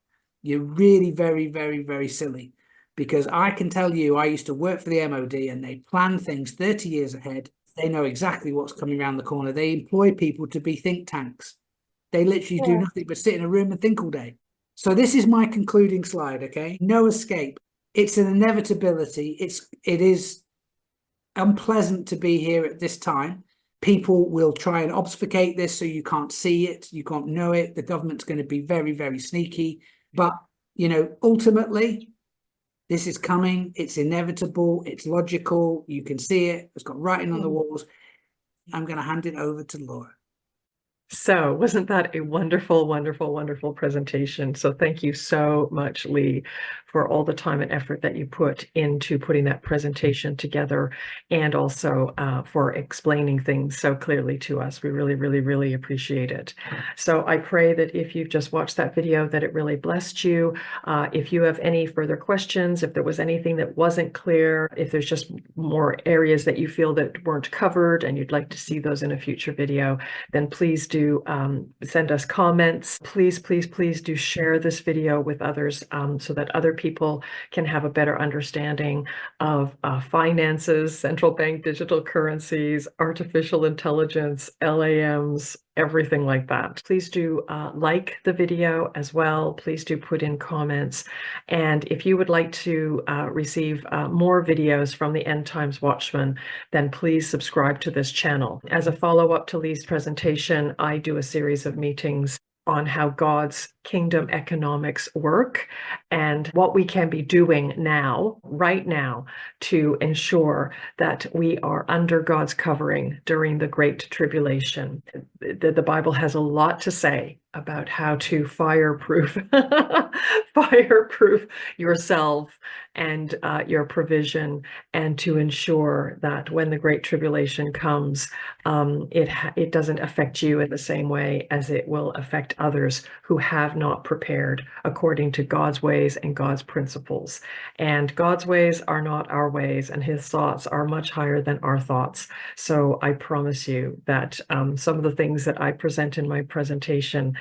you're really very, very, very silly. Because I can tell you, I used to work for the MOD, and they plan things 30 years ahead. They know exactly what's coming around the corner. They employ people to be think tanks. They literally do nothing but sit in a room and think all day. So this is my concluding slide, okay? No escape. It's an inevitability. It is unpleasant to be here at this time. People will try and obfuscate this so you can't see it, you can't know it. The government's going to be very, very sneaky. But, you know, ultimately, this is coming. It's inevitable. It's logical. You can see it. It's got writing on the walls. I'm going to hand it over to Laura. So wasn't that a wonderful, wonderful, wonderful presentation? So thank you so much, Lee, for all the time and effort that you put into putting that presentation together, and also for explaining things so clearly to us. We really, really, really appreciate it. So I pray that if you've just watched that video, that it really blessed you. If you have any further questions, if there was anything that wasn't clear, if there's just more areas that you feel that weren't covered and you'd like to see those in a future video, then please do send us comments. Please, please, please do share this video with others so that other people can have a better understanding of finances, central bank digital currencies, artificial intelligence, LAMs, everything like that. Please do like the video as well. Please do put in comments. And if you would like to receive more videos from the End Times Watchman, then please subscribe to this channel. As a follow-up to Lee's presentation, I do a series of meetings on how God's kingdom economics work and what we can be doing now, right now, to ensure that we are under God's covering during the Great Tribulation. The Bible has a lot to say about how to fireproof yourself and your provision, and to ensure that when the Great Tribulation comes, it doesn't affect you in the same way as it will affect others who have not prepared according to God's ways and God's principles. And God's ways are not our ways, and his thoughts are much higher than our thoughts. So I promise you that some of the things that I present in my presentation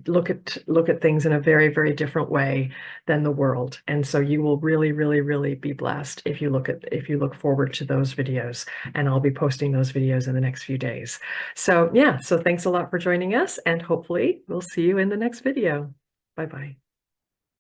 look at things in a very, very different way than the world. And so you will really, really, really be blessed if you look forward to those videos. And I'll be posting those videos in the next few days. So yeah, so thanks a lot for joining us, and hopefully we'll see you in the next video. Bye-bye.